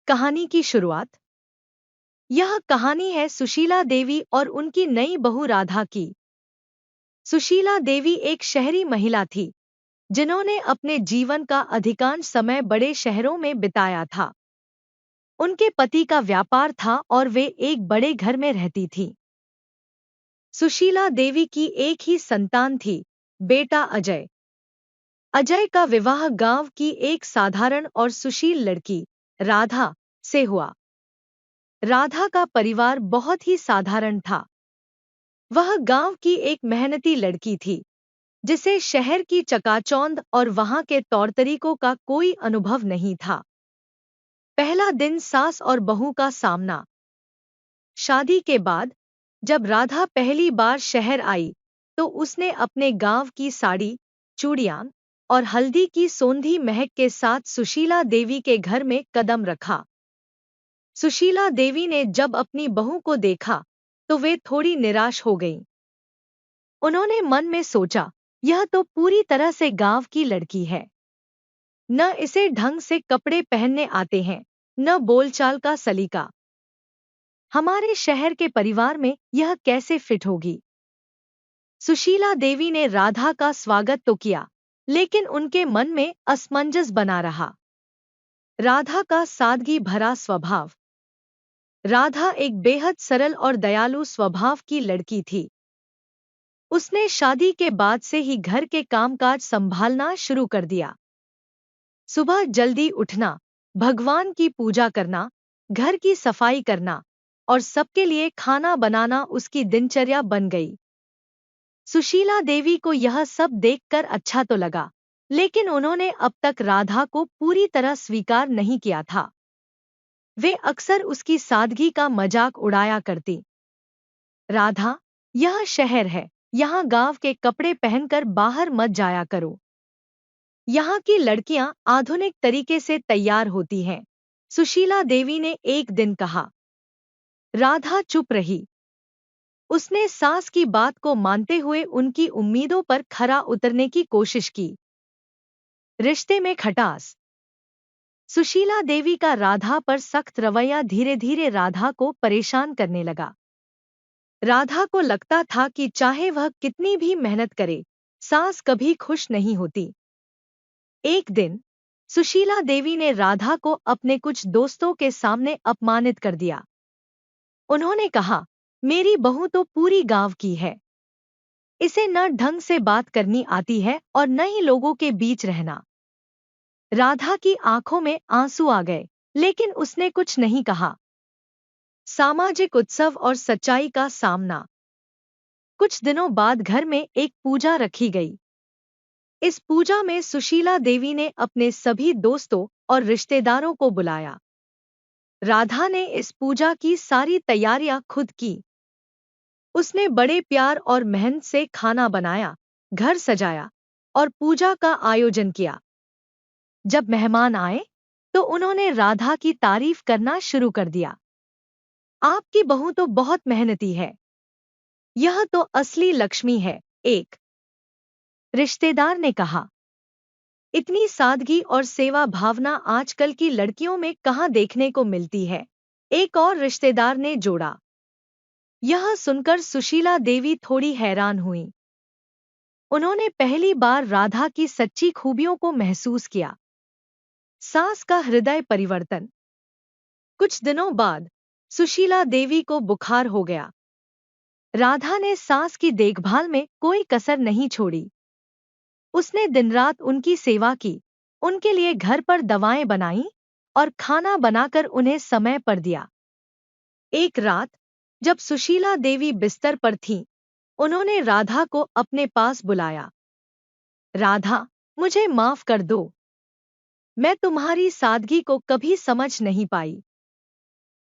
कहानी की शुरुआत। यह कहानी है सुशीला देवी और उनकी नई बहू राधा की। सुशीला देवी एक शहरी महिला थी जिन्होंने अपने जीवन का अधिकांश समय बड़े शहरों में बिताया था। उनके पति का व्यापार था और वे एक बड़े घर में रहती थीं। सुशीला देवी की एक ही संतान थी, बेटा अजय। अजय का विवाह गांव की एक साधारण और सुशील लड़की राधा से हुआ। राधा का परिवार बहुत ही साधारण था। वह गांव की एक मेहनती लड़की थी जिसे शहर की चकाचौंध और वहां के तौर तरीकों का कोई अनुभव नहीं था। पहला दिन सास और बहू का सामना। शादी के बाद जब राधा पहली बार शहर आई तो उसने अपने गांव की साड़ी, चूड़ियां और हल्दी की सोंधी महक के साथ सुशीला देवी के घर में कदम रखा। सुशीला देवी ने जब अपनी बहू को देखा तो वे थोड़ी निराश हो गईं। उन्होंने मन में सोचा, यह तो पूरी तरह से गांव की लड़की है। न इसे ढंग से कपड़े पहनने आते हैं, न बोलचाल का सलीका। हमारे शहर के परिवार में यह कैसे फिट होगी? सुशीला देवी ने राधा का स्वागत तो किया, लेकिन उनके मन में असमंजस बना रहा। राधा का सादगी भरा स्वभाव। राधा एक बेहद सरल और दयालु स्वभाव की लड़की थी। उसने शादी के बाद से ही घर के कामकाज संभालना शुरू कर दिया। सुबह जल्दी उठना, भगवान की पूजा करना, घर की सफाई करना और सबके लिए खाना बनाना उसकी दिनचर्या बन गई। सुशीला देवी को यह सब देखकर अच्छा तो लगा, लेकिन उन्होंने अब तक राधा को पूरी तरह स्वीकार नहीं किया था। वे अक्सर उसकी सादगी का मजाक उड़ाया करती। राधा, यह शहर है, यहाँ गांव के कपड़े पहनकर बाहर मत जाया करो। यहाँ की लड़कियां आधुनिक तरीके से तैयार होती हैं, सुशीला देवी ने एक दिन कहा। राधा चुप रही। उसने सास की बात को मानते हुए उनकी उम्मीदों पर खरा उतरने की कोशिश की। रिश्ते में खटास। सुशीला देवी का राधा पर सख्त रवैया धीरे धीरे राधा को परेशान करने लगा। राधा को लगता था कि चाहे वह कितनी भी मेहनत करे, सास कभी खुश नहीं होती। एक दिन सुशीला देवी ने राधा को अपने कुछ दोस्तों के सामने अपमानित कर दिया। उन्होंने कहा, मेरी बहू तो पूरी गांव की है। इसे न ढंग से बात करनी आती है और न ही लोगों के बीच रहना। राधा की आंखों में आंसू आ गए, लेकिन उसने कुछ नहीं कहा। सामाजिक उत्सव और सच्चाई का सामना। कुछ दिनों बाद घर में एक पूजा रखी गई। इस पूजा में सुशीला देवी ने अपने सभी दोस्तों और रिश्तेदारों को बुलाया। राधा ने इस पूजा की सारी तैयारियां खुद की। उसने बड़े प्यार और मेहनत से खाना बनाया, घर सजाया और पूजा का आयोजन किया। जब मेहमान आए तो उन्होंने राधा की तारीफ करना शुरू कर दिया। आपकी बहू तो बहुत मेहनती है। यह तो असली लक्ष्मी है, एक रिश्तेदार ने कहा। इतनी सादगी और सेवा भावना आजकल की लड़कियों में कहाँ देखने को मिलती है, एक और रिश्तेदार ने जोड़ा। यह सुनकर सुशीला देवी थोड़ी हैरान हुई। उन्होंने पहली बार राधा की सच्ची खूबियों को महसूस किया। सास का हृदय परिवर्तन। कुछ दिनों बाद सुशीला देवी को बुखार हो गया। राधा ने सास की देखभाल में कोई कसर नहीं छोड़ी। उसने दिन रात उनकी सेवा की, उनके लिए घर पर दवाएं बनाईं और खाना बनाकर उन्हें समय पर दिया। एक रात जब सुशीला देवी बिस्तर पर थीं, उन्होंने राधा को अपने पास बुलाया। राधा, मुझे माफ कर दो। मैं तुम्हारी सादगी को कभी समझ नहीं पाई।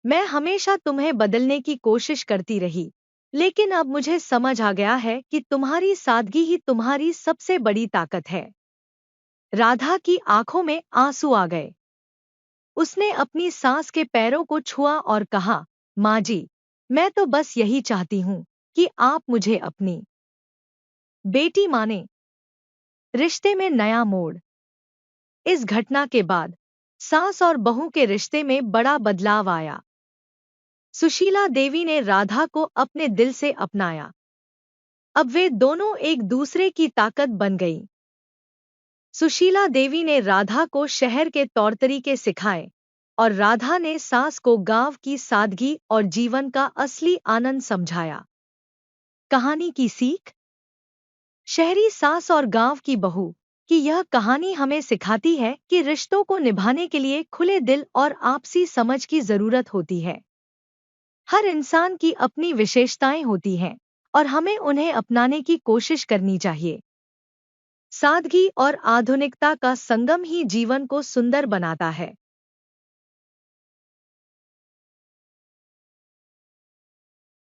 मैं हमेशा तुम्हें बदलने की कोशिश करती रही, लेकिन अब मुझे समझ आ गया है कि तुम्हारी सादगी ही तुम्हारी सबसे बड़ी ताकत है। राधा की आंखों में आंसू आ गए। उसने अपनी सास के पैरों को छुआ और कहा, माँ जी, मैं तो बस यही चाहती हूँ कि आप मुझे अपनी बेटी माने। रिश्ते में नया मोड़। इस घटना के बाद सास और बहू के रिश्ते में बड़ा बदलाव आया। सुशीला देवी ने राधा को अपने दिल से अपनाया। अब वे दोनों एक दूसरे की ताकत बन गईं। सुशीला देवी ने राधा को शहर के तौर तरीके सिखाए और राधा ने सास को गांव की सादगी और जीवन का असली आनंद समझाया। कहानी की सीख। शहरी सास और गांव की बहू की यह कहानी हमें सिखाती है कि रिश्तों को निभाने के लिए खुले दिल और आपसी समझ की जरूरत होती है। हर इंसान की अपनी विशेषताएं होती हैं और हमें उन्हें अपनाने की कोशिश करनी चाहिए। सादगी और आधुनिकता का संगम ही जीवन को सुंदर बनाता है।